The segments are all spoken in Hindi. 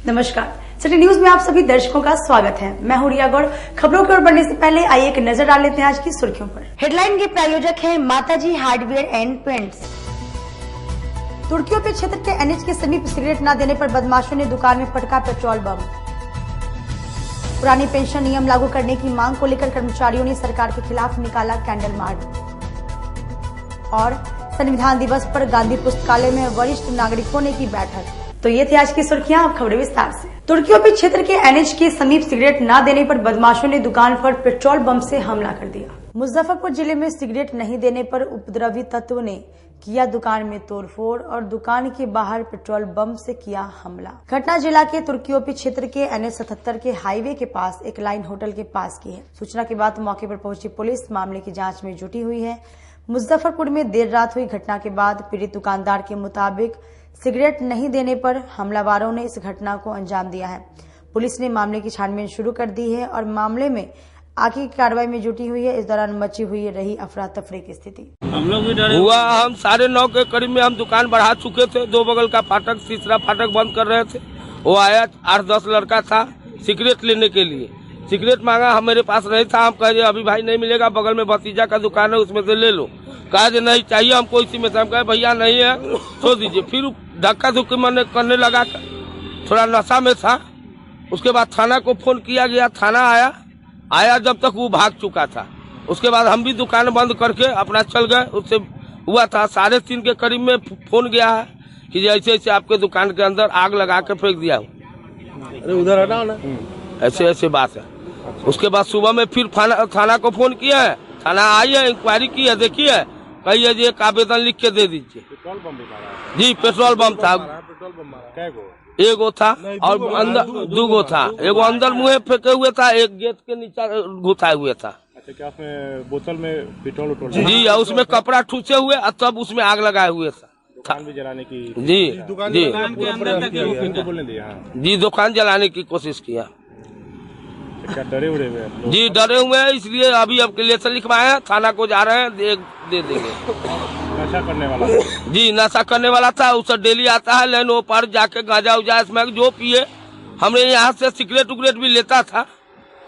नमस्कार, सिटी न्यूज में आप सभी दर्शकों का स्वागत है। मैं हूं रिया गौड़। खबरों की ओर बढ़ने से पहले आइए एक नजर डाल लेते हैं आज की सुर्खियों पर। हेडलाइन के प्रायोजक हैं माताजी हार्डवेयर एंड पेंट्स। तुर्कियों पे क्षेत्र के एनएच के समीप सिगरेट न देने पर बदमाशों ने दुकान में पटका पेट्रोल बम। पुरानी पेंशन नियम लागू करने की मांग को लेकर कर्मचारियों ने सरकार के खिलाफ निकाला कैंडल मार्च। और संविधान दिवस पर गांधी पुस्तकालय में वरिष्ठ नागरिकों ने की बैठक। तो ये थी आज की सुर्खियां, अब खबरें विस्तार से। तुर्कियों पे क्षेत्र के एनएच के समीप सिगरेट न देने पर बदमाशों ने दुकान पर पेट्रोल बम से हमला कर दिया। मुजफ्फरपुर जिले में सिगरेट नहीं देने पर उपद्रवी तत्व ने किया दुकान में तोड़फोड़ और दुकान के बाहर पेट्रोल बम से किया हमला। घटना जिला के तुर्कियोपी क्षेत्र के एनएच 77 के हाईवे के पास एक लाइन होटल के पास की है। सूचना के बाद मौके पर पहुंची पुलिस मामले की जांच में जुटी हुई है। मुजफ्फरपुर में देर रात हुई घटना के बाद पीड़ित दुकानदार के मुताबिक सिगरेट नहीं देने पर हमलावरों ने इस घटना को अंजाम दिया है। पुलिस ने मामले की छानबीन शुरू कर दी है और मामले में आगे की कार्रवाई में जुटी हुई है। इस दौरान मची हुई रही अफरा तफरी की स्थिति। हम लोग भी डरे हुआ। हम 9:30 के करीब में हम दुकान बढ़ा चुके थे। दो बगल का फाटक, तीसरा फाटक बंद कर रहे थे। वो आया, 8-10 लड़का था सिगरेट लेने के लिए। सिगरेट मांगा, हम मेरे पास नहीं था। हम कहे अभी भाई नहीं मिलेगा, बगल में भतीजा का दुकान है उसमें से ले लो। कहा नहीं चाहिए हमको इसी में से। हम कहे भैया नहीं है, छोड़ दीजिए। फिर धक्का धुक्की मैंने करने लगा, थोड़ा नशा में था। उसके बाद थाना को फोन किया गया, थाना आया जब तक वो भाग चुका था। उसके बाद हम भी दुकान बंद करके अपना चल गए। उससे हुआ था 3:30 के करीब में फोन गया है कि ऐसे ऐसे आपके दुकान के अंदर आग लगा के फेंक दिया। अरे उधर हटाओ ना, ऐसे बात है। उसके बाद सुबह में फिर थाना को फोन किया है। थाना आई है, इंक्वायरी की है, देखी है, कहिए जी एक आवेदन लिख के दे दीजिए। पेट्रोल बम भी मारा? जी पेट्रोल बम था। पेट्रोल बम मारा? कै गो? एगो था और अंदर 2 था। एगो अंदर मुँह फेंके हुए था, एक गेट के नीचे घुसाए हुए था। अच्छा, क्या उसमें बोतल में पेट्रोल जी, उसमें कपड़ा ठूसे हुए और तब उसमें आग लगाए हुए था। दुकान भी जलाने की? जी दुकान जी बोलने दिया? जी, दुकान जलाने की कोशिश किया। क्या डरे हुए हैं? जी डरे हुए हैं, इसलिए अभी अब क्लियर लिखवाए हैं, थाना को जा रहे हैं, दे देंगे। नशा करने वाला? जी नशा करने वाला था। उसे डेली आता है लाइन वो पार जाके गांजा उजा इसमें जो पिए। हमने यहाँ से सिगरेट उगरेट भी लेता था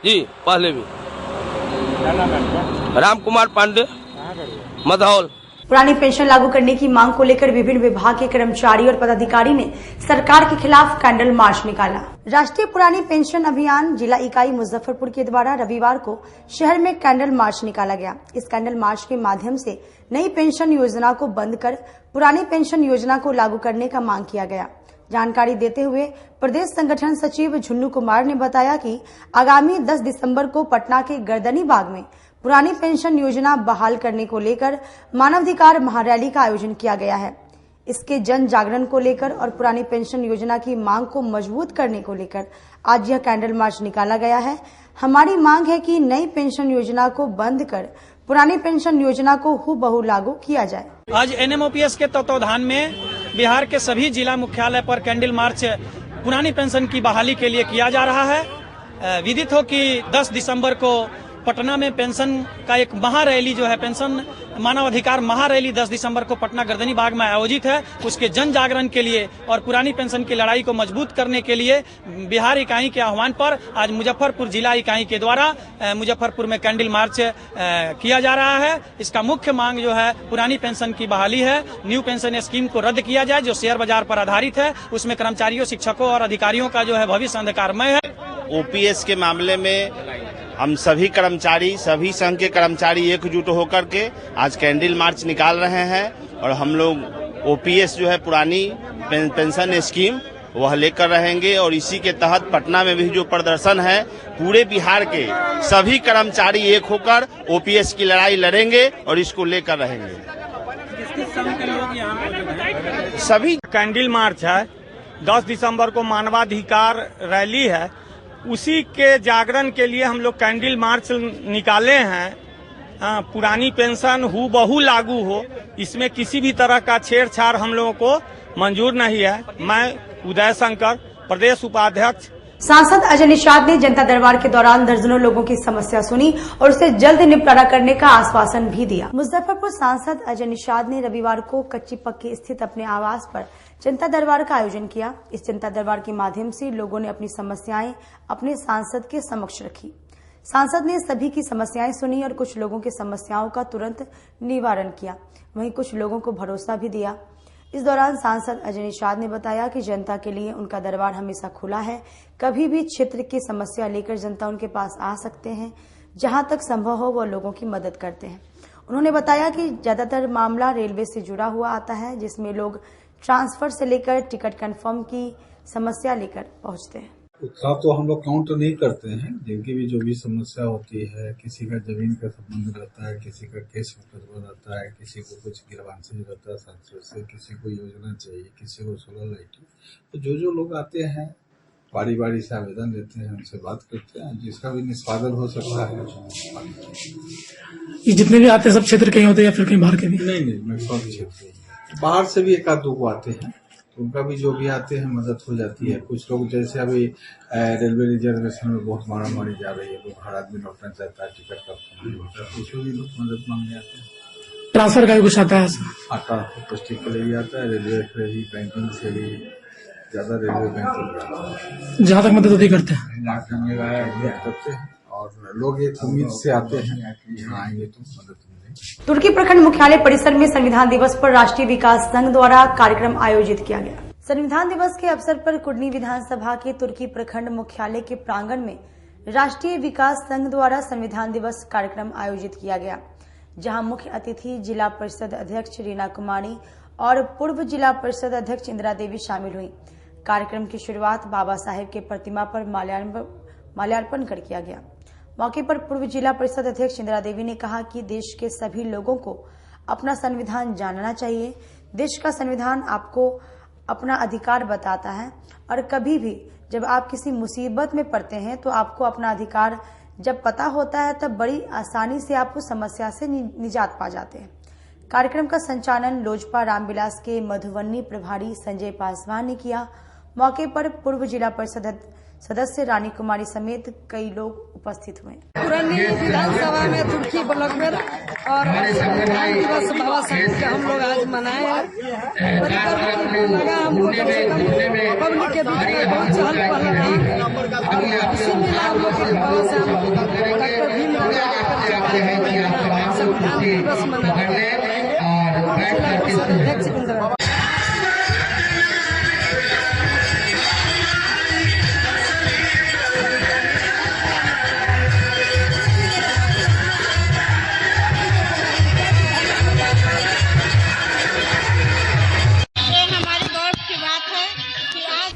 जी पहले भी। क्या नाम है? राम कुमार पांडे, मधौल। पुरानी पेंशन लागू करने की मांग को लेकर विभिन्न विभाग के कर्मचारी और पदाधिकारी ने सरकार के खिलाफ कैंडल मार्च निकाला। राष्ट्रीय पुरानी पेंशन अभियान जिला इकाई मुजफ्फरपुर के द्वारा रविवार को शहर में कैंडल मार्च निकाला गया। इस कैंडल मार्च के माध्यम से नई पेंशन योजना को बंद कर पुरानी पेंशन योजना को लागू करने का मांग किया गया। जानकारी देते हुए प्रदेश संगठन सचिव झुन्नू कुमार ने बताया कि आगामी 10 दिसंबर को पटना के गर्दनी बाग में पुरानी पेंशन योजना बहाल करने को लेकर मानवाधिकार महारैली का आयोजन किया गया है। इसके जन जागरण को लेकर और पुरानी पेंशन योजना की मांग को मजबूत करने को लेकर आज यह कैंडल मार्च निकाला गया है। हमारी मांग है कि नई पेंशन योजना को बंद कर पुरानी पेंशन योजना को हूबहू लागू किया जाए। आज एनएमओपीएस के तत्वावधान में बिहार के सभी जिला मुख्यालय पर कैंडल मार्च पुरानी पेंशन की बहाली के लिए किया जा रहा है। विदित हो कि 10 दिसंबर को पटना में पेंशन का एक महारैली जो है, पेंशन मानवाधिकार महारैली 10 दिसंबर को पटना गर्दनी बाग में आयोजित है। उसके जन जागरण के लिए और पुरानी पेंशन की लड़ाई को मजबूत करने के लिए बिहार इकाई के आह्वान पर आज मुजफ्फरपुर जिला इकाई के द्वारा मुजफ्फरपुर में कैंडल मार्च किया जा रहा है। इसका मुख्य मांग जो है पुरानी पेंशन की बहाली है। न्यू पेंशन स्कीम को रद्द किया जाए जो शेयर बाजार पर आधारित है। उसमें कर्मचारियों, शिक्षकों और अधिकारियों का जो है भविष्य अंधकारमय है। ओपीएस के मामले में हम सभी कर्मचारी, सभी संघ के कर्मचारी एकजुट होकर के आज कैंडल मार्च निकाल रहे हैं और हम लोग ओपीएस जो है पुरानी पेंशन स्कीम वह लेकर रहेंगे। और इसी के तहत पटना में भी जो प्रदर्शन है, पूरे बिहार के सभी कर्मचारी एक होकर ओपीएस की लड़ाई लड़ेंगे और इसको लेकर रहेंगे। सभी कैंडल मार्च है, 10 दिसंबर को मानवाधिकार रैली है, उसी के जागरण के लिए हम लोग कैंडल मार्च निकाले हैं। पुरानी पेंशन हूबहू लागू हो, इसमें किसी भी तरह का छेड़छाड़ हम लोगों को मंजूर नहीं है। मैं उदय शंकर, प्रदेश उपाध्यक्ष। सांसद अजय निषाद ने जनता दरबार के दौरान दर्जनों लोगों की समस्या सुनी और उसे जल्द निपटारा करने का आश्वासन भी दिया। मुजफ्फरपुर सांसद अजय निषाद ने रविवार को कच्ची पक्की स्थित अपने आवास पर जनता दरबार का आयोजन किया। इस जनता दरबार के माध्यम से लोगों ने अपनी समस्याएं अपने सांसद के समक्ष रखी। सांसद ने सभी की समस्याएं सुनी और कुछ लोगों की समस्याओं का तुरंत निवारण किया, वहीं कुछ लोगों को भरोसा भी दिया। इस दौरान सांसद अजय निषाद ने बताया कि जनता के लिए उनका दरबार हमेशा खुला है। कभी भी क्षेत्र की समस्या लेकर जनता उनके पास आ सकते हैं। जहां तक संभव हो वह लोगों की मदद करते हैं। उन्होंने बताया कि ज्यादातर मामला रेलवे से जुड़ा हुआ आता है, जिसमें लोग ट्रांसफर से लेकर टिकट कंफर्म की समस्या लेकर पहुंचते हैं। उत्साह तो हम लोग काउंट नहीं करते हैं। जिनकी भी जो भी समस्या होती है, किसी का जमीन का संबंध रहता है, किसी का केस मुकदमा रहता है, किसी को कुछ गिरवांसी रहता है सांसद से, किसी को योजना चाहिए, किसी को सोलर लाइटिंग, तो जो लोग आते हैं बारी बारी से आवेदन देते हैं, उनसे बात करते हैं, जिसका भी निष्पादन हो सकता है। ये जितने भी आते हैं सब क्षेत्र के ही होते हैं या फिर कहीं बाहर के भी? नहीं, मैक्सिमम क्षेत्र बाहर से भी एक आध दो को आते हैं, उनका भी जो भी आते हैं मदद हो जाती है। कुछ लोग जैसे अभी रेलवे रिजर्वेशन में बहुत मारामारी जा रही है, तो हर आदमी लौटना चाहता है, टिकट का नहीं होता है, उसमें भी लोग मदद मांगने आते हैं। ट्रांसफर का भी कुछ आता है? ट्रांसफर पोस्टिंग के लिए भी आता है, रेलवे से भी, बैंकिंग से भी, ज्यादा रेलवे बैंकिंग भी आता है। जहाँ तक मदद होती करते हैं करते हैं और लोग एक उम्मीद से आते हैं कि यहाँ आएंगे तो मदद मिलेगी। तुर्की प्रखंड मुख्यालय परिसर में संविधान दिवस पर राष्ट्रीय विकास संघ द्वारा कार्यक्रम आयोजित किया गया। संविधान दिवस के अवसर पर कुडनी विधानसभा के तुर्की प्रखंड मुख्यालय के प्रांगण में राष्ट्रीय विकास संघ द्वारा संविधान दिवस कार्यक्रम आयोजित किया गया, जहां मुख्य अतिथि जिला परिषद अध्यक्ष रीना कुमारी और पूर्व जिला परिषद अध्यक्ष इंदिरा देवी शामिल हुई। कार्यक्रम की शुरुआत बाबा साहेब के प्रतिमा पर माल्यार्पण कर किया गया। मौके पर पूर्व जिला परिषद अध्यक्ष इंदिरा देवी ने कहा कि देश के सभी लोगों को अपना संविधान जानना चाहिए। देश का संविधान आपको अपना अधिकार बताता है और कभी भी जब आप किसी मुसीबत में पड़ते हैं तो आपको अपना अधिकार जब पता होता है तब बड़ी आसानी से आप उस समस्या से निजात पा जाते हैं। कार्यक्रम का संचालन लोजपा रामविलास के मधुबनी प्रभारी संजय पासवान ने किया। मौके पर पूर्व जिला परिषद सदस्य रानी कुमारी समेत कई लोग उपस्थित हुए। पुरानी विधानसभा में तुर्की ब्लॉक में और संविधान दिवस बाबा साहेब का हम लोग आज मनाए हैं। लगा हमको कम से कम पब्लिक के बीच में बहुत चहल पहल रहा। इसीलिए हम लोग बाबा साहेब डॉक्टर भीमराव अम्बेडकर संविधान दिवस मना रहे हैं और जिला परिषद अध्यक्ष इंदिरा।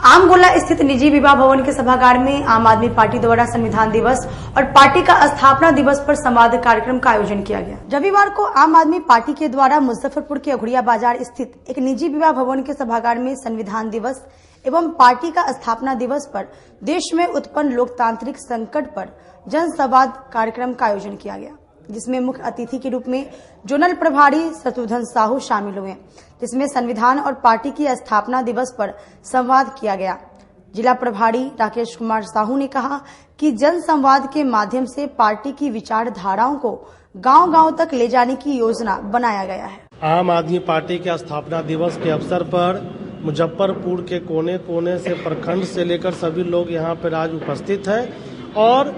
आमगोला स्थित निजी विवाह भवन के सभागार में आम आदमी पार्टी द्वारा संविधान दिवस और पार्टी का स्थापना दिवस पर संवाद कार्यक्रम का आयोजन किया गया। रविवार को आम आदमी पार्टी के द्वारा मुजफ्फरपुर के अघोरिया बाजार स्थित एक निजी विवाह भवन के सभागार में संविधान दिवस एवं पार्टी का स्थापना दिवस पर देश में उत्पन्न लोकतांत्रिक संकट पर जनसंवाद कार्यक्रम का आयोजन किया गया, जिसमें मुख्य अतिथि के रूप में जोनल प्रभारी शत्रुघ्न साहू शामिल हुए, जिसमें संविधान और पार्टी की स्थापना दिवस पर संवाद किया गया। जिला प्रभारी राकेश कुमार साहू ने कहा कि जन संवाद के माध्यम से पार्टी की विचारधाराओं को गांव-गांव तक ले जाने की योजना बनाया गया है। आम आदमी पार्टी के स्थापना दिवस के अवसर पर मुजफ्फरपुर के कोने कोने से, प्रखंड से लेकर सभी लोग यहाँ पर आज उपस्थित हैं और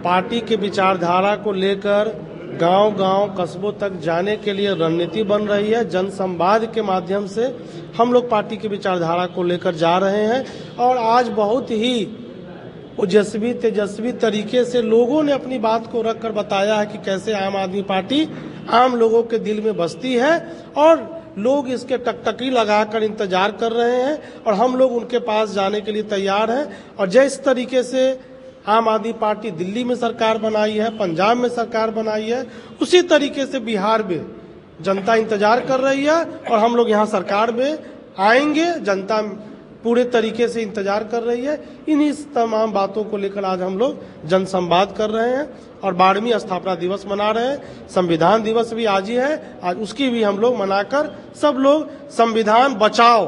पार्टी के विचारधारा को लेकर गांव-गांव कस्बों तक जाने के लिए रणनीति बन रही है। जन संवाद के माध्यम से हम लोग पार्टी की विचारधारा को लेकर जा रहे हैं और आज बहुत ही ओजस्वी तेजस्वी तरीके से लोगों ने अपनी बात को रखकर बताया है कि कैसे आम आदमी पार्टी आम लोगों के दिल में बसती है और लोग इसके टकटकी लगाकर इंतजार कर रहे हैं और हम लोग उनके पास जाने के लिए तैयार हैं। और जिस तरीके से आम आदमी पार्टी दिल्ली में सरकार बनाई है, पंजाब में सरकार बनाई है, उसी तरीके से बिहार में जनता इंतजार कर रही है और हम लोग यहाँ सरकार में आएंगे। जनता पूरे तरीके से इंतजार कर रही है। इन्हीं तमाम बातों को लेकर आज हम लोग जन संवाद कर रहे हैं और 12वीं स्थापना दिवस मना रहे हैं। संविधान दिवस भी आज ही है, आज उसकी भी हम लोग मनाकर सब लोग संविधान बचाओ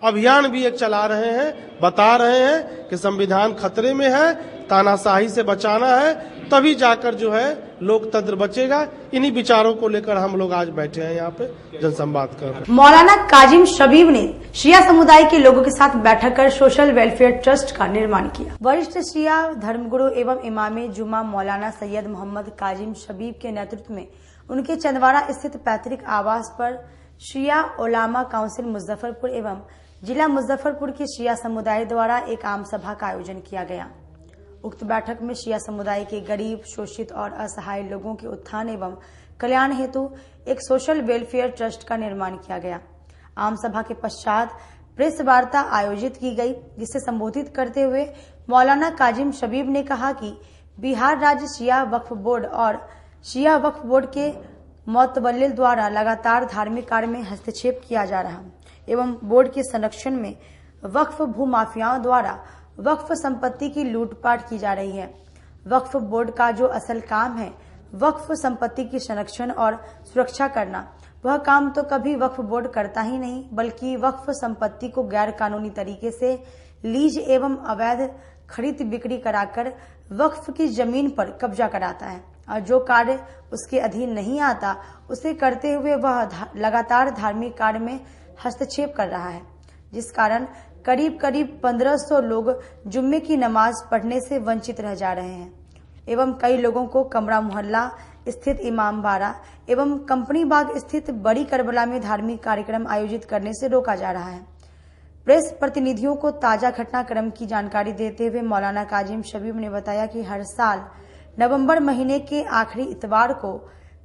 अभियान भी एक चला रहे हैं, बता रहे हैं कि संविधान खतरे में है, तानाशाही से बचाना है। तभी जाकर जो है लोकतंत्र बचेगा। इन्हीं विचारों को लेकर हम लोग आज बैठे हैं यहाँ पे जनसंवाद कर रहे हैं। मौलाना काजिम शबीब ने शिया समुदाय के लोगों के साथ बैठक कर सोशल वेलफेयर ट्रस्ट का निर्माण किया। वरिष्ठ शिया धर्मगुरु एवं इमाम जुमा मौलाना सैयद मोहम्मद काजिम शबीब के नेतृत्व में उनके चंदवाड़ा स्थित पैतृक आवास पर शिया उलामा काउंसिल मुजफ्फरपुर एवं जिला मुजफ्फरपुर के शिया समुदाय द्वारा एक आम सभा का आयोजन किया गया। उक्त बैठक में शिया समुदाय के गरीब, शोषित और असहाय लोगों के उत्थान एवं कल्याण हेतु एक सोशल वेलफेयर ट्रस्ट का निर्माण किया गया। आम सभा के पश्चात प्रेस वार्ता आयोजित की गई, जिसे संबोधित करते हुए मौलाना काजिम शबीब ने कहा कि बिहार राज्य शिया वक्फ बोर्ड और शिया वक्फ बोर्ड के मुतवल्लिल द्वारा लगातार धार्मिक कार्य में हस्तक्षेप किया जा रहा एवं बोर्ड के संरक्षण में वक्फ भूमाफियाओं द्वारा वक्फ संपत्ति की लूटपाट की जा रही है। वक्फ बोर्ड का जो असल काम है वक्फ संपत्ति की संरक्षण और सुरक्षा करना, वह काम तो कभी वक्फ बोर्ड करता ही नहीं, बल्कि वक्फ संपत्ति को गैर कानूनी तरीके से लीज एवं अवैध खरीद बिक्री कराकर वक्फ की जमीन पर कब्जा कराता है और जो कार्य उसके अधीन नहीं आता उसे करते हुए वह लगातार धार्मिक कार्य में हस्तक्षेप कर रहा है, जिस कारण करीब 1500 लोग जुम्मे की नमाज पढ़ने से वंचित रह जा रहे हैं एवं कई लोगों को कमरा मोहल्ला स्थित इमाम बाड़ा एवं कंपनी बाग स्थित बड़ी करबला में धार्मिक कार्यक्रम आयोजित करने से रोका जा रहा है। प्रेस प्रतिनिधियों को ताजा घटनाक्रम की जानकारी देते हुए मौलाना काजिम शबीब ने बताया कि हर साल नवंबर महीने के आखिरी इतवार को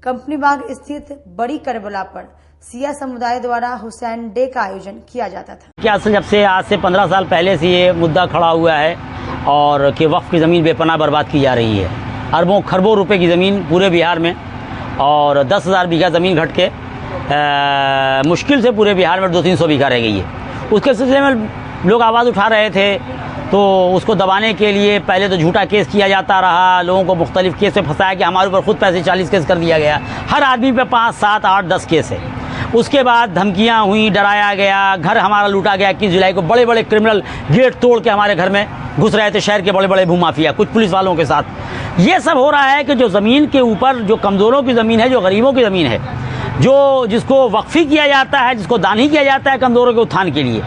कंपनी बाग स्थित बड़ी करबला पर सिया समुदाय द्वारा हुसैन डे का आयोजन किया जाता था। क्या जब से आज से 15 साल पहले से ये मुद्दा खड़ा हुआ है और कि वक्फ की ज़मीन बेपनाह बर्बाद की जा रही है। अरबों खरबों रुपए की ज़मीन पूरे बिहार में और 10,000 बीघा ज़मीन घट के मुश्किल से पूरे बिहार में 200-300 बीघा रह गई है। उसके सिलसिले में लोग आवाज़ उठा रहे थे, तो उसको दबाने के लिए पहले तो झूठा केस किया जाता रहा, लोगों को मुख्तलिफ केस में फंसाया कि हमारे ऊपर खुद पैसे 40 केस कर दिया गया। हर आदमी पे 5, 7, 8, 10 केस है। उसके बाद धमकियां हुई, डराया गया, घर हमारा लूटा गया। 21 जुलाई को बड़े बड़े क्रिमिनल गेट तोड़ के हमारे घर में घुस रहे थे, शहर के बड़े बड़े भूमाफिया कुछ पुलिस वालों के साथ। ये सब हो रहा है कि जो ज़मीन के ऊपर जो कमज़ोरों की ज़मीन है, जो गरीबों की ज़मीन है, जो जिसको वक्फी किया जाता है, जिसको दान ही किया जाता है कमज़ोरों के उत्थान के लिए,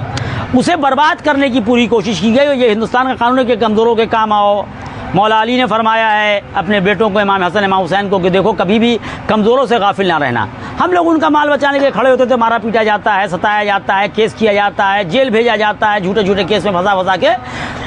उसे बर्बाद करने की पूरी कोशिश की गई। और ये हिंदुस्तान का कानून है कि कमज़ोरों के काम आओ। मौला अली ने फरमाया है अपने बेटों को, इमाम हसन इमाम हुसैन को, कि देखो कभी भी कमज़ोरों से गाफिल ना रहना। हम लोग उनका माल बचाने के लिए खड़े होते थे, मारा पीटा जाता है, सताया जाता है, केस किया जाता है, जेल भेजा जाता है, झूठे झूठे केस में फंसा के।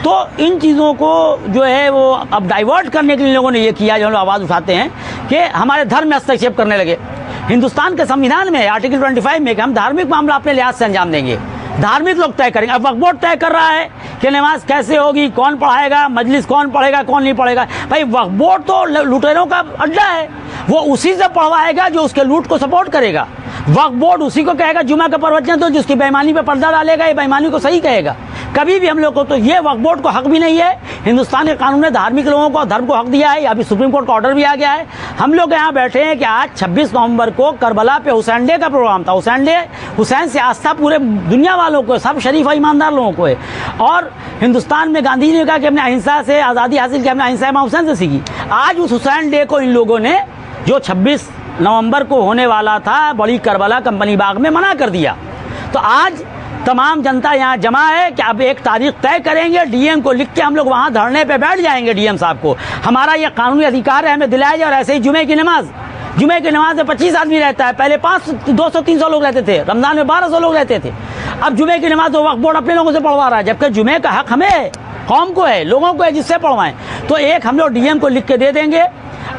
तो इन चीज़ों को जो है वो अब डाइवर्ट करने के लिए लोगों ने ये किया, जो हम लोग आवाज़ उठाते हैं कि हमारे धर्म में हस्तक्षेप करने लगे। हिंदुस्तान के संविधान में आर्टिकल 25 में कि हम धार्मिक मामला अपने लिहाज से अंजाम देंगे, धार्मिक लोग तय करेंगे। अब वक्फ बोर्ड तय कर रहा है कि नमाज कैसे होगी, कौन पढ़ाएगा, मजलिस कौन पढ़ेगा, कौन नहीं पढ़ेगा। भाई वक्फ बोर्ड तो लुटेरों का अड्डा है, वो उसी से पढ़वाएगा जो उसके लूट को सपोर्ट करेगा। वक्फ बोर्ड उसी को कहेगा जुमा का प्रवचन तो जिसकी बेईमानी पे पर्दा डालेगा, ये बेईमानी को सही कहेगा। कभी भी हम लोग को तो ये वक्फ बोर्ड को हक भी नहीं है। हिंदुस्तान के कानून ने धार्मिक लोगों को धर्म को हक दिया है, अभी सुप्रीम कोर्ट का ऑर्डर भी आ गया है। हम लोग यहाँ बैठे हैं कि आज 26 नवंबर को करबला पे हुसैन डे का प्रोग्राम था। हुसैन डे, हुसैन से आस्था पूरे दुनिया वालों को, सब शरीफ और ईमानदार लोगों को है। और हिंदुस्तान में गांधी जी ने कहा कि हमने अहिंसा से आज़ादी हासिल की, हमने अहिंसा इमाम हुसैन से सीखी। आज उस हुसैन डे को इन लोगों ने, जो 26 नवंबर को होने वाला था बड़ी करबला कंपनी बाग में, मना कर दिया। तो आज तमाम जनता यहाँ जमा है कि अब एक तारीख तय करेंगे, डीएम को लिख के हम लोग वहाँ धरने पे बैठ जाएंगे। डीएम साहब को हमारा ये कानूनी अधिकार है, हमें दिलाया जाए। और ऐसे ही जुमे की नमाज में 25 आदमी रहता है, पहले 200-300 लोग रहते थे, रमजान में 1200 लोग रहते थे। अब जुमे की नमाज तो वक्फ बोर्ड अपने लोगों से पढ़वा रहा है, जबकि जुमे का हक हमें, कौम को है, लोगों को है, जिससे पढ़वाएं। तो एक हम लोग डीएम को लिख के दे देंगे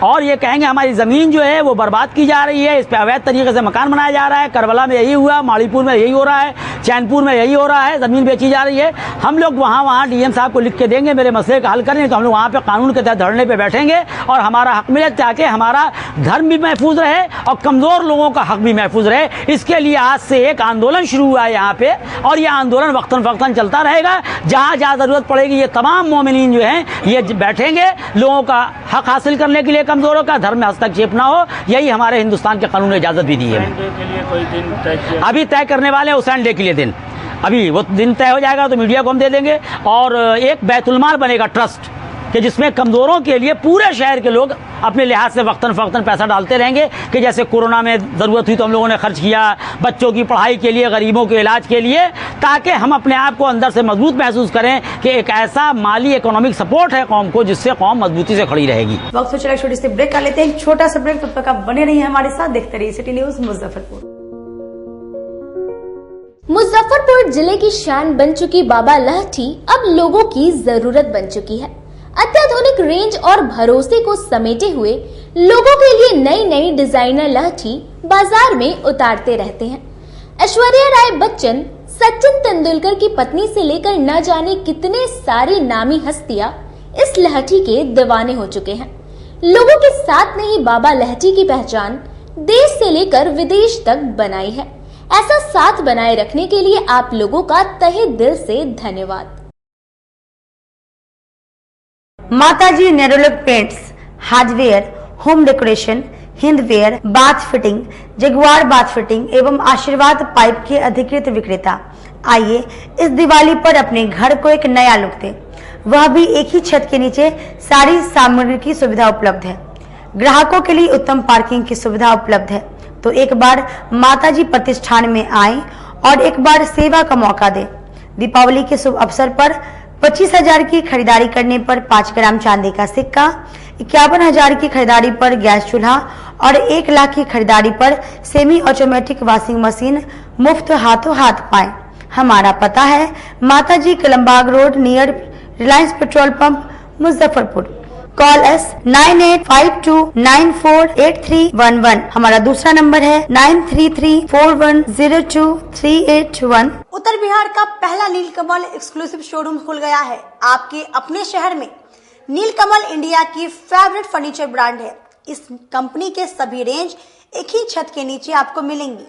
और ये कहेंगे हमारी ज़मीन जो है वो बर्बाद की जा रही है, इस पर अवैध तरीके से मकान बनाया जा रहा है। करबला में यही हुआ, माड़ीपुर में यही हो रहा है, चैनपुर में यही हो रहा है, ज़मीन बेची जा रही है। हम लोग वहाँ डीएम साहब को लिख के देंगे, मेरे मसले का हल करें। तो हम लोग वहाँ पे कानून के तहत धरने पे बैठेंगे और हमारा हक मिले, ताकि हमारा धर्म भी महफूज रहे और कमज़ोर लोगों का हक भी महफूज रहे। इसके लिए आज से एक आंदोलन शुरू हुआ है यहाँ पे, और ये आंदोलन वक्तन फ़क्तन चलता रहेगा। जहाँ जहाँ ज़रूरत पड़ेगी ये तमाम मोमिनीन जो हैं ये बैठेंगे, लोगों का हक हासिल करने के लिए, कमज़ोरों का धर्म में हस्तक्षेप ना हो। यही हमारे हिंदुस्तान के कानून ने इजाज़त भी दी है। अभी तय करने वाले हैं हुसैन डे के लिए दिन, अभी वो दिन तय हो जाएगा तो मीडिया को हम दे देंगे। और एक बैतुल माल बनेगा ट्रस्ट, कि जिसमें कमजोरों के लिए पूरे शहर के लोग अपने लिहाज से वक्तन फ़वक्तन पैसा डालते रहेंगे कि जैसे कोरोना में ज़रूरत हुई तो हम लोगों ने खर्च किया, बच्चों की पढ़ाई के लिए, गरीबों के इलाज के लिए, ताकि हम अपने आप को अंदर से मजबूत महसूस करें कि एक ऐसा माली इकोनॉमिक सपोर्ट है कौम को जिससे कौम मजबूती से खड़ी रहेगी। वक्त चला छोटी सी ब्रेक कर लेते हैं, छोटा सा ब्रेक, तब तक आप बने रहिए हमारे साथ, देखते रहिए सिटी न्यूज मुजफ्फरपुर। मुजफ्फरपुर जिले की शान बन चुकी बाबा लहठी अब लोगों की जरूरत बन चुकी है। अत्याधुनिक रेंज और भरोसे को समेटे हुए लोगों के लिए नई नई डिजाइनर लहठी बाजार में उतारते रहते हैं। ऐश्वर्या राय बच्चन, सचिन तेंदुलकर की पत्नी से लेकर न जाने कितने सारी नामी हस्तियां इस लहठी के दीवाने हो चुके हैं। लोगों के साथ ने ही बाबा लहठी की पहचान देश से लेकर विदेश तक बनाई है। ऐसा साथ बनाए रखने के लिए आप लोगों का तहे दिल से धन्यवाद। माताजी Nerolac paints, hardware, home decoration, Hindware, bath fitting, Jaquar bath fitting एवं आशीर्वाद पाइप के अधिकृत विक्रेता। आइए इस दिवाली पर अपने घर को एक नया लुक दें, वह भी एक ही छत के नीचे सारी सामग्री की सुविधा उपलब्ध है। ग्राहकों के लिए उत्तम पार्किंग की सुविधा उपलब्ध है। तो एक बार माताजी प्रतिष्ठान में आएं और एक बार सेवा का मौका दें। दीपावली के शुभ अवसर पर 25,000 की खरीदारी करने पर 5 ग्राम चांदी का सिक्का, 51,000 की खरीदारी पर गैस चूल्हा और 1 लाख की खरीदारी पर सेमी ऑटोमेटिक वॉशिंग मशीन मुफ्त हाथों हाथ पाएं। हमारा पता है माताजी Kalambagh road near Reliance petrol pump Muzaffarpur. Call S 9852948311। हमारा दूसरा नंबर है 9334102381। उत्तर बिहार का पहला नीलकमल एक्सक्लूसिव शोरूम खुल गया है आपके अपने शहर में। नीलकमल इंडिया की फेवरेट फर्नीचर ब्रांड है। इस कंपनी के सभी रेंज एक ही छत के नीचे आपको मिलेंगी।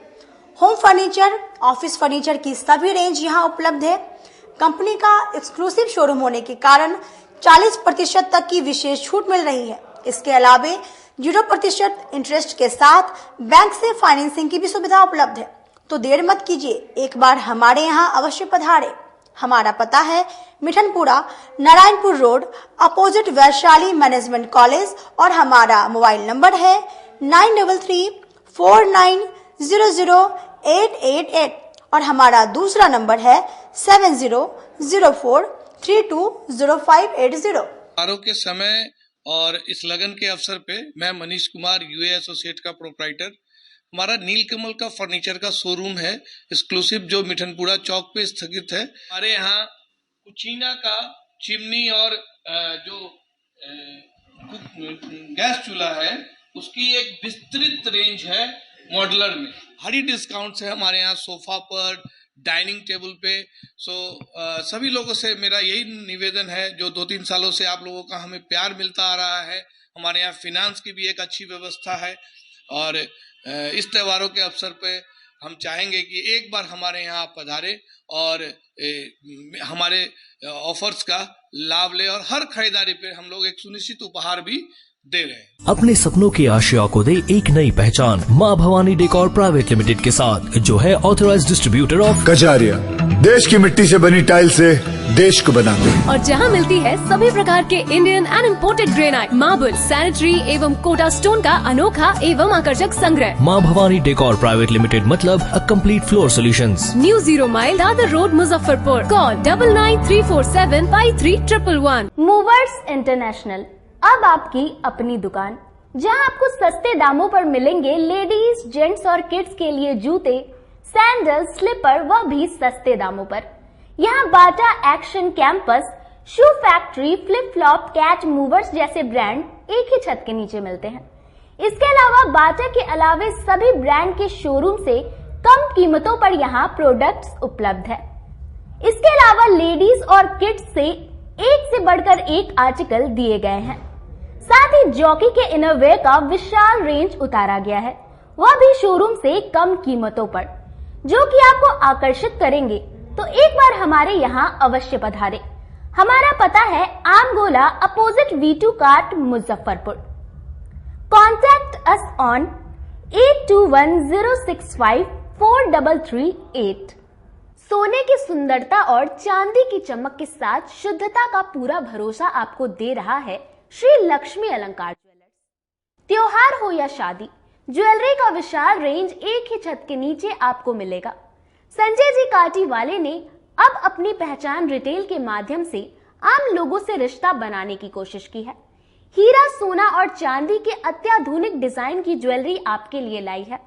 होम फर्नीचर, ऑफिस फर्नीचर की सभी रेंज यहाँ उपलब्ध है। कंपनी का एक्सक्लूसिव शोरूम होने के कारण 40% तक की विशेष छूट मिल रही है। इसके अलावे 0% इंटरेस्ट के साथ बैंक से फाइनेंसिंग की भी सुविधा उपलब्ध है। तो देर मत कीजिए, एक बार हमारे यहाँ अवश्य पधारे। हमारा पता है Mithanpura, Narayanpur road, opposite Vaishali management college और हमारा मोबाइल नंबर है 9334900888 और हमारा दूसरा नंबर है 7004320580। त्योहारों के समय और इस लगन के अवसर पे मैं मनीष कुमार यूए एसोसिएट का प्रोप्राइटर, हमारा नीलकमल का फर्नीचर का शोरूम है एक्सक्लूसिव जो मिठनपुरा चौक पे स्थगित है। हमारे यहाँ कुचीना का चिमनी और जो गैस चूल्हा है उसकी एक विस्तृत रेंज है मॉडलर में। भारी डिस्काउंट है हमारे यहाँ सोफा पर, डाइनिंग टेबल पे। सभी लोगों से मेरा यही निवेदन है, जो 2-3 सालों से आप लोगों का हमें प्यार मिलता आ रहा है। हमारे यहाँ फिनांस की भी एक अच्छी व्यवस्था है और इस त्योहारों के अवसर पे हम चाहेंगे कि एक बार हमारे यहाँ पधारे और हमारे ऑफर्स का लाभ ले और हर खरीदारी पे हम लोग एक सुनिश्चित उपहार भी दे रहे हैं। अपने सपनों की आशिया को दे एक नई पहचान माँ भवानी डेकोर प्राइवेट लिमिटेड के साथ, जो है ऑथराइज्ड डिस्ट्रीब्यूटर ऑफ कजारिया। देश की मिट्टी से बनी टाइल से देश को बनाते हैं और जहां मिलती है सभी प्रकार के Indian and imported granite, marble, sanitary एवं कोटा स्टोन का अनोखा एवं आकर्षक संग्रह। माँ भवानी डेकोर प्राइवेट लिमिटेड मतलब a complete floor solutions. New 0 mile Dadar road Muzaffarpur. Call 9934753111। Movers international अब आपकी अपनी दुकान, जहां आपको सस्ते दामों पर मिलेंगे लेडीज, जेंट्स और किड्स के लिए जूते, सैंडल, स्लीपर, वह भी सस्ते दामों पर। यहाँ Bata, Action, Campus, shoe factory, flip flop, Cat, movers जैसे ब्रांड एक ही छत के नीचे मिलते हैं। इसके अलावा बाटा के अलावे सभी ब्रांड के शोरूम से कम कीमतों पर यहाँ प्रोडक्ट्स उपलब्ध है। इसके अलावा लेडीज और किड्स से एक से बढ़कर एक आर्टिकल दिए गए हैं। साथ ही जॉकी के इनरवेयर का विशाल रेंज उतारा गया है, वह भी शोरूम से कम कीमतों पर, जो कि आपको आकर्षित करेंगे। तो एक बार हमारे यहाँ अवश्य पधारे। हमारा पता है आम गोला, opposite V2 cart, Muzaffarpur. Contact us on 8210654338। सोने की सुंदरता और चांदी की चमक के साथ शुद्धता का पूरा भरोसा आपको दे रहा है श्री लक्ष्मी अलंकार ज्वेलर्स। त्योहार हो या शादी, ज्वेलरी का विशाल रेंज एक ही छत के नीचे आपको मिलेगा। संजय जी काटी वाले ने अब अपनी पहचान रिटेल के माध्यम से आम लोगों से रिश्ता बनाने की कोशिश की है। हीरा, सोना और चांदी के अत्याधुनिक डिजाइन की ज्वेलरी आपके लिए लाई है।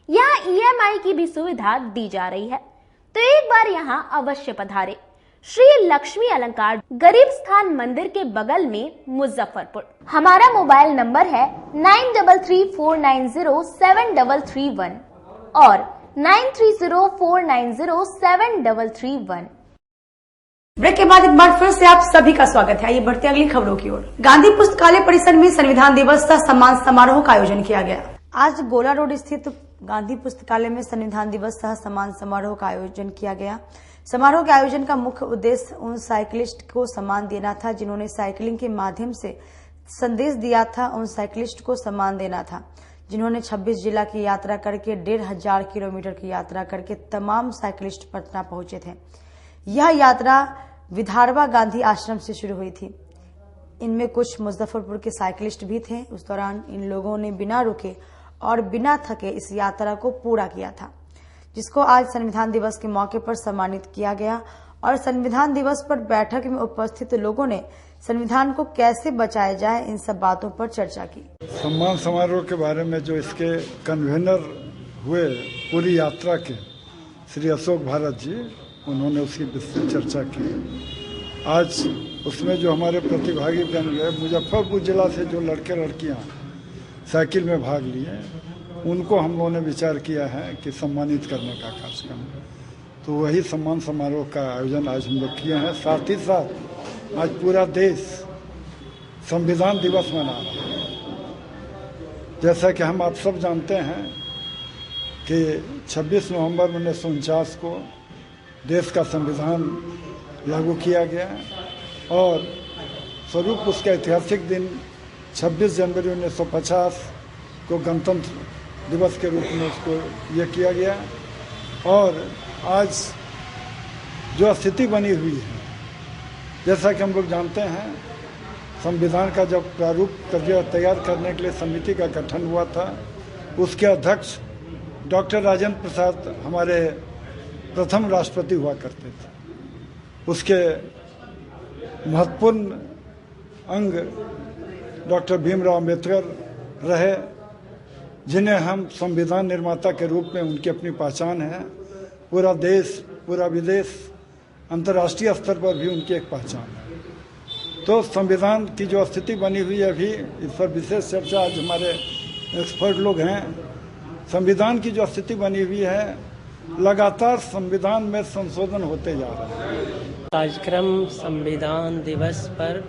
यहाँ EMI की भी सुविधा दी जा रही है, तो एक बार यहाँ अवश्य पधारे। श्री लक्ष्मी अलंकार, गरीब स्थान मंदिर के बगल में, मुजफ्फरपुर। हमारा मोबाइल नंबर है 9334907331 और 9304907331। ब्रेक के बाद एक बार फिर से आप सभी का स्वागत है। आइए बढ़ते अगली खबरों की ओर। गांधी पुस्तकालय परिसर में संविधान दिवस का सम्मान समारोह का आयोजन किया गया। आज गोला रोड स्थित गांधी पुस्तकालय में संविधान दिवस सह सम्मान समारोह का आयोजन किया गया। समारोह के आयोजन का मुख्य उद्देश्य उन साइकिलिस्ट को सम्मान देना था जिन्होंने साइकिलिंग के माध्यम से संदेश दिया था। उन साइकिलिस्ट को सम्मान देना था जिन्होंने 26 जिला की यात्रा करके 1500 किलोमीटर की यात्रा करके तमाम साइकिलिस्ट पटना पहुंचे थे। यह यात्रा विधारवा गांधी आश्रम से शुरू हुई थी। इनमें कुछ मुजफ्फरपुर के साइकिलिस्ट भी थे। उस दौरान इन लोगों ने बिना रुके और बिना थके इस यात्रा को पूरा किया था, जिसको आज संविधान दिवस के मौके पर सम्मानित किया गया। और संविधान दिवस पर बैठक में उपस्थित लोगों ने संविधान को कैसे बचाया जाए, इन सब बातों पर चर्चा की। सम्मान समारोह के बारे में जो इसके कन्वेनर हुए पूरी यात्रा के, श्री अशोक भारत जी, उन्होंने उसकी विस्तृत चर्चा की। आज उसमें जो हमारे प्रतिभागी बन गए, मुजफ्फरपुर जिला से जो लड़के लड़कियां साइकिल में भाग लिए, उनको हम लोगों ने विचार किया है कि सम्मानित करने का कार्यक्रम, तो वही सम्मान समारोह का आयोजन आज हम लोग किए हैं। साथ ही साथ आज पूरा देश संविधान दिवस मना रहा है। जैसा कि हम आप सब जानते हैं कि 26 नवंबर 1949 को देश का संविधान लागू किया गया और स्वरूप उसका ऐतिहासिक दिन 26 जनवरी 1950 को गणतंत्र दिवस के रूप में उसको ये किया गया। और आज जो स्थिति बनी हुई है, जैसा कि हम लोग जानते हैं, संविधान का जब प्रारूप तैयार करने के लिए समिति का गठन हुआ था, उसके अध्यक्ष डॉक्टर राजेंद्र प्रसाद हमारे प्रथम राष्ट्रपति हुआ करते थे। उसके महत्वपूर्ण अंग डॉक्टर भीमराव अम्बेडकर रहे, जिन्हें हम संविधान निर्माता के रूप में उनकी अपनी पहचान है। पूरा देश, पूरा विदेश, अंतर्राष्ट्रीय स्तर पर भी उनकी एक पहचान है। तो संविधान की जो स्थिति बनी हुई है, अभी इस पर विशेष चर्चा आज हमारे एक्सपर्ट लोग हैं। संविधान की जो स्थिति बनी हुई है, लगातार संविधान में संशोधन होते जा रहे हैं। कार्यक्रम संविधान दिवस पर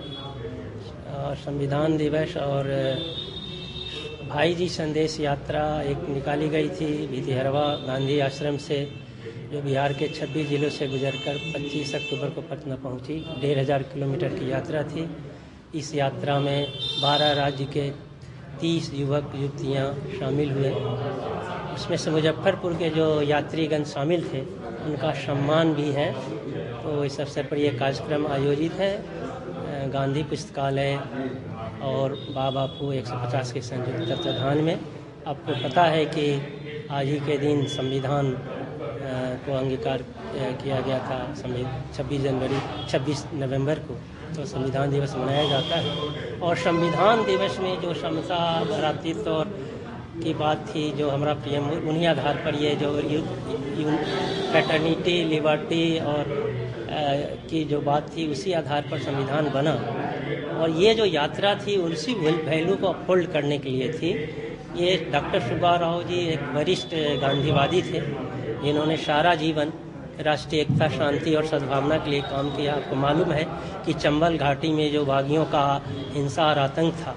संविधान दिवस और भाई जी संदेश यात्रा एक निकाली गई थी भितिहरवा गांधी आश्रम से, जो बिहार के 26 जिलों से गुजरकर 25 अक्टूबर को पटना पहुंची। 1500 किलोमीटर की यात्रा थी। इस यात्रा में 12 राज्य के 30 युवक युवतियां शामिल हुए। उसमें से मुजफ्फरपुर के जो यात्रीगण शामिल थे, उनका सम्मान भी है। तो इस अवसर पर यह कार्यक्रम आयोजित है गांधी पुस्तकालय और बापू 150 के संयुक्त तत्वाधान में। आपको पता है कि आज ही के दिन संविधान को अंगीकार किया गया था 26 नवंबर को, तो संविधान दिवस मनाया जाता है। और संविधान दिवस में जो समता, भ्रातृत्व की बात थी, जो हमारा प्रियम, उन्हीं आधार पर ये जो फ्रेटर्निटी, लिबर्टी और की जो बात थी, उसी आधार पर संविधान बना। और ये जो यात्रा थी, उसी वैल्यू को अपहोल्ड करने के लिए थी। ये डॉक्टर सुब्बा राव जी एक वरिष्ठ गांधीवादी थे, जिन्होंने सारा जीवन राष्ट्रीय एकता, शांति और सद्भावना के लिए काम किया। आपको मालूम है कि चंबल घाटी में जो बागियों का हिंसा और आतंक था,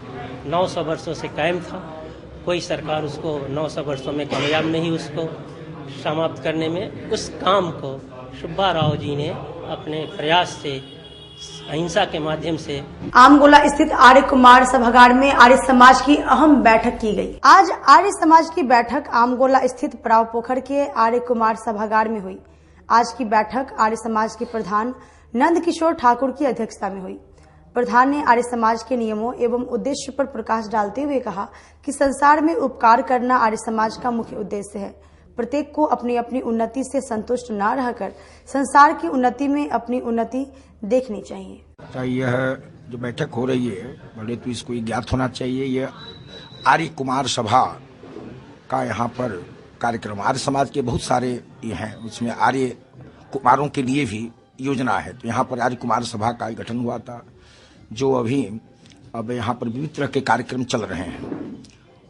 900 वर्षों से कायम था। कोई सरकार उसको 900 वर्षों में कामयाब नहीं उसको समाप्त करने में। उस काम को सुब्बा राव जी ने अपने प्रयास से, अहिंसा के माध्यम से। आमगोला स्थित आर्य कुमार सभागार में आर्य समाज की अहम बैठक की गई। आज आर्य समाज की बैठक आमगोला स्थित पराव पोखर के आर्य कुमार सभागार में हुई। आज की बैठक आर्य समाज के प्रधान नंद किशोर ठाकुर की अध्यक्षता में हुई। प्रधान ने आर्य समाज के नियमों एवं उद्देश्य पर प्रकाश डालते हुए कहा कि संसार में उपकार करना आर्य समाज का मुख्य उद्देश्य है। प्रत्येक को अपनी अपनी उन्नति से संतुष्ट न रहकर संसार की उन्नति में अपनी उन्नति देखनी चाहिए। यह जो बैठक हो रही है बड़े तो इसको ज्ञात होना चाहिए, यह आर्य कुमार सभा का यहाँ पर कार्यक्रम, आर्य समाज के बहुत सारे ये हैं, उसमें आर्य कुमारों के लिए भी योजना है। तो यहाँ पर आर्य कुमार सभा का गठन हुआ था, जो अब यहाँ पर विभिन्न तरह के कार्यक्रम चल रहे हैं।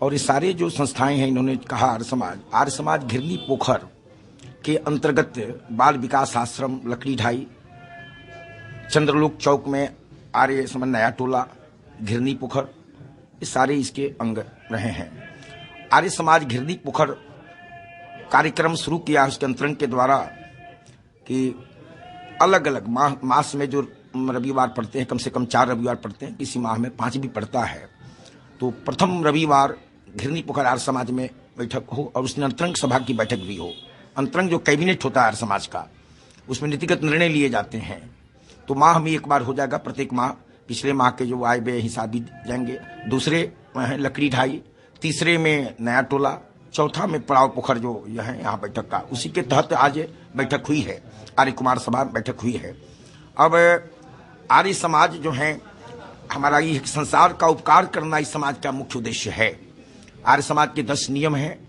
और ये सारे जो संस्थाएं हैं, इन्होंने कहा आर्य समाज घिरनी पोखर के अंतर्गत बाल विकास आश्रम लकड़ी ढाई, चंद्रलोक चौक में आर्य समाज नया टोला, घिरनी पोखर, ये सारे इसके अंग रहे हैं। आर्य समाज घिरनी पोखर कार्यक्रम शुरू किया उसके अंतरंग के द्वारा कि अलग अलग मास में जो रविवार पड़ते हैं, कम से कम 4 रविवार पड़ते हैं, किसी माह में 5 भी पड़ता है, तो प्रथम रविवार घिरनी पोखर आर्य समाज में बैठक हो और उसमें अंतरंग सभा की बैठक भी हो। अंतरंग जो कैबिनेट होता है आर्य समाज का, उसमें नीतिगत निर्णय लिए जाते हैं। तो माह में एक बार हो जाएगा, प्रत्येक माह, पिछले माह के जो आय व्यय हिसाब भी जाएंगे। दूसरे में लकड़ी ढाई, तीसरे में नया टोला, चौथा में पड़ाव पोखर जो है यहाँ बैठक का, उसी के तहत आज बैठक हुई है, आर्य कुमार सभा बैठक हुई है। अब आर्य समाज जो है हमारा ये संसार का उपकार करना इस समाज का मुख्य उद्देश्य है। आर्य समाज के 10 नियम हैं,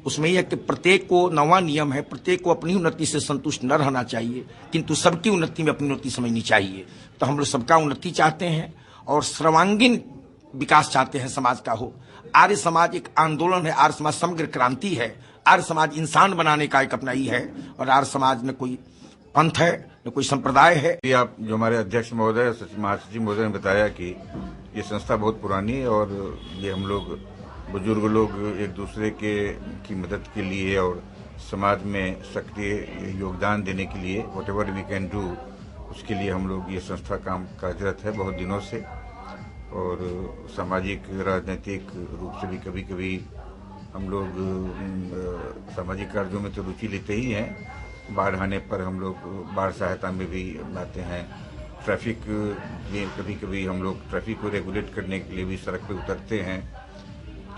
उसमें यह कि प्रत्येक को 9वां नियम है, प्रत्येक को अपनी उन्नति से संतुष्ट न रहना चाहिए, किंतु सबकी उन्नति में अपनी उन्नति समझनी चाहिए। तो हम लोग सबका उन्नति चाहते हैं और सर्वांगीण विकास चाहते हैं समाज का हो। आर्य समाज एक आंदोलन है, आर्य समाज समग्र क्रांति है, आर्य समाज इंसान बनाने का एक अपना ही है, और आर्य समाज में कोई पंथ है न कोई संप्रदाय है। आप जो हमारे अध्यक्ष महोदय महासचिव महोदय ने बताया कि ये संस्था बहुत पुरानी है और ये हम लोग बुजुर्ग लोग एक दूसरे की मदद के लिए और समाज में सक्रिय योगदान देने के लिए whatever we can do, उसके लिए हम लोग ये संस्था काम कार्यरत है बहुत दिनों से। और सामाजिक राजनीतिक रूप से भी कभी कभी हम लोग सामाजिक कार्यों में तो रुचि लेते ही हैं। बाढ़ आने पर हम लोग बाढ़ सहायता में भी आते हैं। ट्रैफिक में कभी कभी हम लोग ट्रैफिक को रेगुलेट करने के लिए भी सड़क पे उतरते हैं।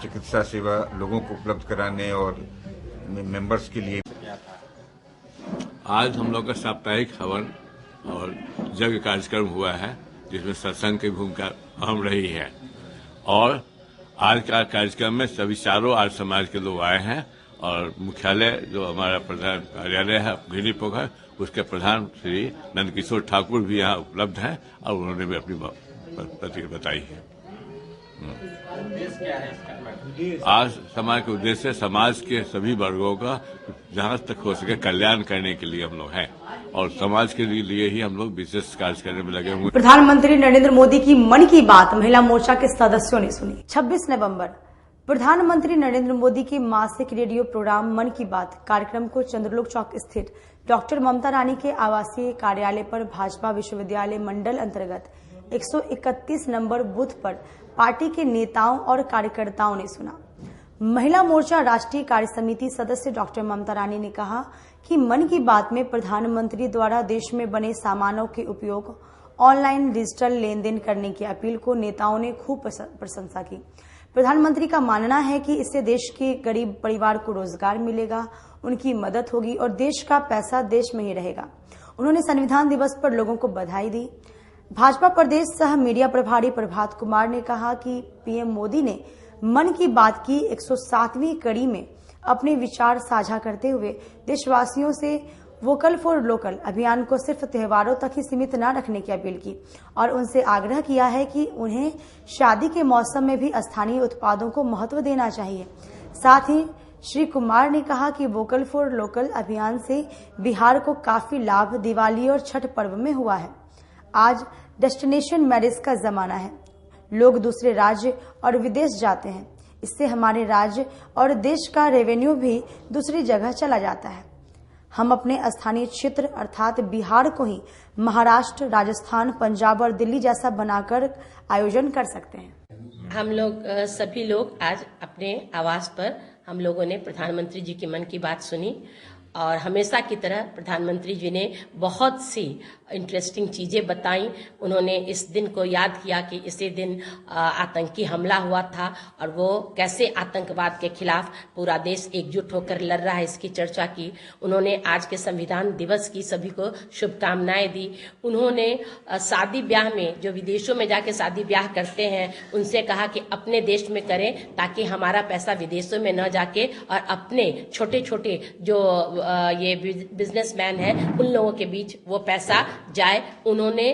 चिकित्सा सेवा लोगों को उपलब्ध कराने और मेंबर्स के लिए। आज हम लोग का साप्ताहिक हवन और यज्ञ कार्यक्रम हुआ है, जिसमें सत्संग की भूमिका अहम रही है। और आज का कार्यक्रम में सभी चारों आर्य समाज के लोग आए हैं और मुख्यालय जो हमारा प्रधान कार्यालय है घिरनी पोखर, उसके प्रधान श्री नंद किशोर ठाकुर भी यहाँ उपलब्ध हैं और उन्होंने भी अपनी प्रतिक्रिया बताई है। आज समाज के उद्देश्य समाज के सभी वर्गों का जहां तक हो सके कल्याण करने के लिए हम लोग हैं और समाज के लिए ही हम लोग विशेष कार्य करने में लगे हुए। प्रधानमंत्री नरेंद्र मोदी की मन की बात महिला मोर्चा के सदस्यों ने सुनी। 26 नवंबर प्रधानमंत्री नरेंद्र मोदी के मासिक रेडियो प्रोग्राम मन की बात कार्यक्रम को चंद्रलोक चौक स्थित डॉक्टर ममता रानी के आवासीय कार्यालय पर भाजपा विश्वविद्यालय मंडल अंतर्गत 131 नंबर बूथ पर पार्टी के नेताओं और कार्यकर्ताओं ने सुना। महिला मोर्चा राष्ट्रीय कार्य समिति सदस्य डॉक्टर ममता रानी ने कहा कि मन की बात में प्रधानमंत्री द्वारा देश में बने सामानों के उपयोग, ऑनलाइन डिजिटल लेन देन करने की अपील को नेताओं ने खूब प्रशंसा की। प्रधानमंत्री का मानना है कि इससे देश के गरीब परिवार को रोजगार मिलेगा, उनकी मदद होगी और देश का पैसा देश में ही रहेगा। उन्होंने संविधान दिवस पर लोगों को बधाई दी। भाजपा प्रदेश सह मीडिया प्रभारी प्रभात कुमार ने कहा कि पीएम मोदी ने मन की बात की 107वीं कड़ी में अपने विचार साझा करते हुए देशवासियों से वोकल फॉर लोकल अभियान को सिर्फ त्योहारों तक ही सीमित न रखने की अपील की और उनसे आग्रह किया है कि उन्हें शादी के मौसम में भी स्थानीय उत्पादों को महत्व देना चाहिए। साथ ही श्री कुमार ने कहा कि वोकल फॉर लोकल अभियान से बिहार को काफी लाभ दिवाली और छठ पर्व में हुआ है। आज डेस्टिनेशन मैरिज का जमाना है, लोग दूसरे राज्य और विदेश जाते हैं, इससे हमारे राज्य और देश का रेवेन्यू भी दूसरी जगह चला जाता है। हम अपने स्थानीय क्षेत्र अर्थात बिहार को ही महाराष्ट्र, राजस्थान, पंजाब और दिल्ली जैसा बनाकर आयोजन कर सकते हैं। हम लोग सभी लोग आज अपने आवास पर हम लोगों ने प्रधानमंत्री जी की मन की बात सुनी और हमेशा की तरह प्रधानमंत्री जी ने बहुत सी इंटरेस्टिंग चीज़ें बताई। उन्होंने इस दिन को याद किया कि इसी दिन आतंकी हमला हुआ था और वो कैसे आतंकवाद के खिलाफ पूरा देश एकजुट होकर लड़ रहा है, इसकी चर्चा की। उन्होंने आज के संविधान दिवस की सभी को शुभकामनाएं दी। उन्होंने शादी ब्याह में जो विदेशों में जाके शादी ब्याह करते हैं उनसे कहा कि अपने देश में करें ताकि हमारा पैसा विदेशों में न जाके और अपने छोटे छोटे जो ये बिजनेसमैन है उन लोगों के बीच वो पैसा जाए। उन्होंने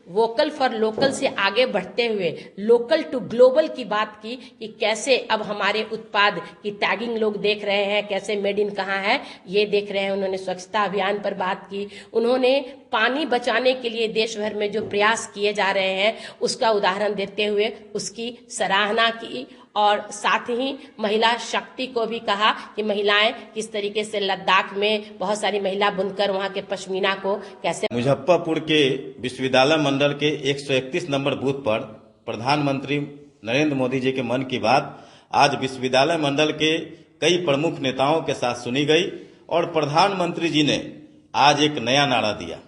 वोकल फॉर लोकल से आगे बढ़ते हुए लोकल टू ग्लोबल की बात की कि कैसे अब हमारे उत्पाद की टैगिंग लोग देख रहे हैं, कैसे मेड इन कहाँ है ये देख रहे हैं। उन्होंने स्वच्छता अभियान पर बात की। उन्होंने पानी बचाने के लिए देश भर में जो प्रयास किए जा रहे हैं उसका उदाहरण देते हुए उसकी सराहना की और साथ ही महिला शक्ति को भी कहा कि महिलाएं किस तरीके से लद्दाख में बहुत सारी महिला बुनकर वहां के पश्मीना को कैसे। मुजफ्फरपुर के विश्वविद्यालय मंडल के 131 नंबर बूथ पर प्रधानमंत्री नरेंद्र मोदी जी के मन की बात आज विश्वविद्यालय मंडल के कई प्रमुख नेताओं के साथ सुनी गई और प्रधानमंत्री जी ने आज एक नया नारा दिया।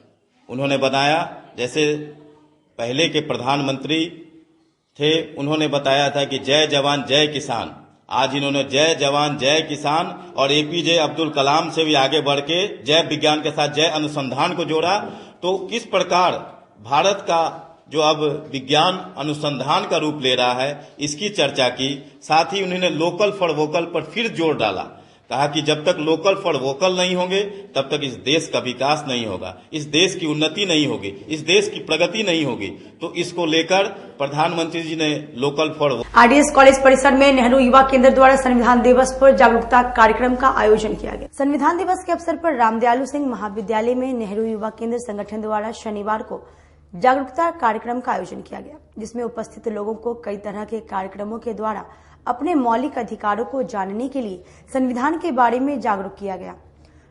उन्होंने बताया जैसे पहले के प्रधानमंत्री थे, उन्होंने बताया था कि जय जवान जय किसान। आज इन्होंने जय जवान जय किसान और एपीजे अब्दुल कलाम से भी आगे बढ़ के जय विज्ञान के साथ जय अनुसंधान को जोड़ा। तो किस प्रकार भारत का जो अब विज्ञान अनुसंधान का रूप ले रहा है इसकी चर्चा की। साथ ही उन्होंने लोकल फॉर वोकल पर फिर जोर डाला, कहा कि जब तक लोकल फॉर वोकल नहीं होंगे तब तक इस देश का विकास नहीं होगा, इस देश की उन्नति नहीं होगी, इस देश की प्रगति नहीं होगी। तो इसको लेकर प्रधानमंत्री जी ने लोकल फॉर आरडीएस कॉलेज परिसर में नेहरू युवा केंद्र द्वारा संविधान दिवस पर जागरूकता कार्यक्रम का आयोजन किया गया। संविधान दिवस के अवसर पर रामदयालु सिंह महाविद्यालय में नेहरू युवा केंद्र संगठन द्वारा शनिवार को जागरूकता कार्यक्रम का आयोजन किया गया, जिसमें उपस्थित लोगों को कई तरह के कार्यक्रमों के द्वारा अपने मौलिक अधिकारों को जानने के लिए संविधान के बारे में जागरूक किया गया।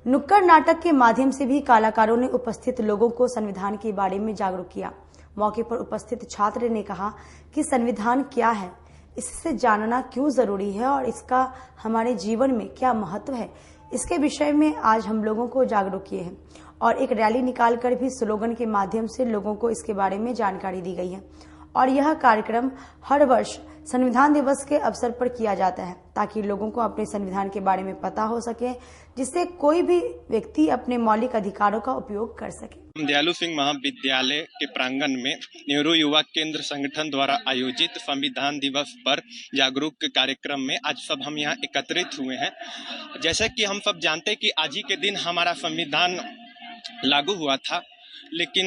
नुक्कड़ नाटक के माध्यम से भी कलाकारों ने उपस्थित लोगों को संविधान के बारे में जागरूक किया। मौके पर उपस्थित छात्र ने कहा कि संविधान क्या है, इससे जानना क्यों जरूरी है और इसका हमारे जीवन में क्या महत्व है, इसके विषय में आज हम लोगों को जागरूक किए हैं और एक रैली निकालकर भी स्लोगन के माध्यम से लोगों को इसके बारे में जानकारी दी गई है। और यह कार्यक्रम हर वर्ष संविधान दिवस के अवसर पर किया जाता है ताकि लोगों को अपने संविधान के बारे में पता हो सके, जिससे कोई भी व्यक्ति अपने मौलिक अधिकारों का उपयोग कर सके। रामदयालु सिंह महाविद्यालय के प्रांगण में नेहरू युवा केंद्र संगठन द्वारा आयोजित संविधान दिवस पर जागरूक कार्यक्रम में आज सब हम यहाँ एकत्रित हुए हैं। जैसे कि हम सब जानते हैं कि आज ही के दिन हमारा संविधान लागू हुआ था, लेकिन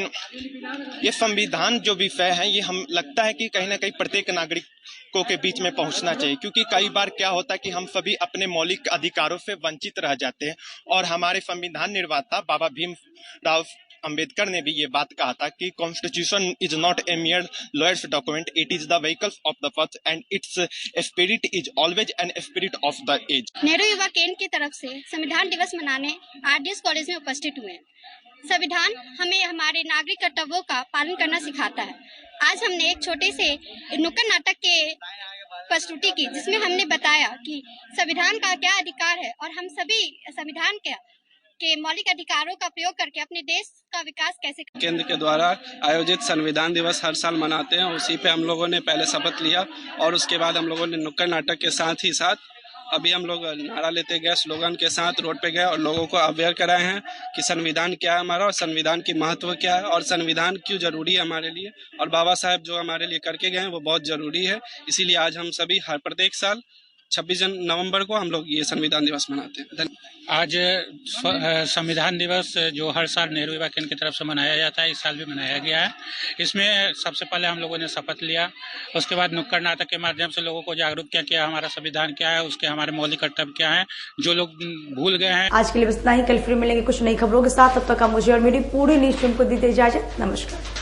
ये संविधान जो विषय है ये हम लगता है कि कहीं ना कहीं प्रत्येक नागरिकों के बीच में पहुंचना चाहिए, क्योंकि कई बार क्या होता है कि हम सभी अपने मौलिक अधिकारों से वंचित रह जाते हैं। और हमारे संविधान निर्माता बाबा भीमराव अंबेडकर ने भी ये बात कहा था कि constitution is not a mere lawyer's document, it is the vehicle of the first and its spirit is always an spirit of the age। Nehru युवा केंद्र की तरफ से संविधान दिवस मनाने आरडीएस कॉलेज में उपस्थित हुए। संविधान हमें हमारे नागरिक कर्तव्यों का पालन करना सिखाता है। आज हमने एक छोटे से नुक्कड़ नाटक के प्रस्तुति की, जिसमें हमने बताया कि संविधान का क्या अधिकार है और हम सभी संविधान के मौलिक अधिकारों का प्रयोग करके अपने देश का विकास कैसे करें। केंद्र के द्वारा आयोजित संविधान दिवस हर साल मनाते हैं, उसी पे हम लोगों ने पहले शपथ लिया और उसके बाद हम लोगों ने नुक्कड़ नाटक के साथ ही साथ अभी हम लोग नारा लेते गए, स्लोगन के साथ रोड पे गए और लोगों को अवेयर कराए हैं कि संविधान क्या है हमारा और संविधान की महत्व क्या है और संविधान क्यों जरूरी है हमारे लिए, और बाबा साहब जो हमारे लिए करके गए हैं वो बहुत जरूरी है। इसीलिए आज हम सभी हर प्रत्येक साल 26 नवंबर को हम लोग ये संविधान दिवस मनाते हैं। आज संविधान दिवस जो हर साल नेहरू युवा केंद्र की तरफ से मनाया जाता है, इस साल भी मनाया गया है। इसमें सबसे पहले हम लोगों ने शपथ लिया, उसके बाद नुक्कड़ नाटक के माध्यम से लोगों को जागरूक किया कि हमारा संविधान क्या है, उसके हमारे मौलिक कर्तव्य क्या है, जो लोग भूल गए हैं। आज के लिए बस इतना ही। कल फिर मिलेंगे कुछ नई खबरों के साथ। तब तक मुझे और मेरी पूरी न्यूज़ टीम को दीजिए इजाजत। नमस्कार।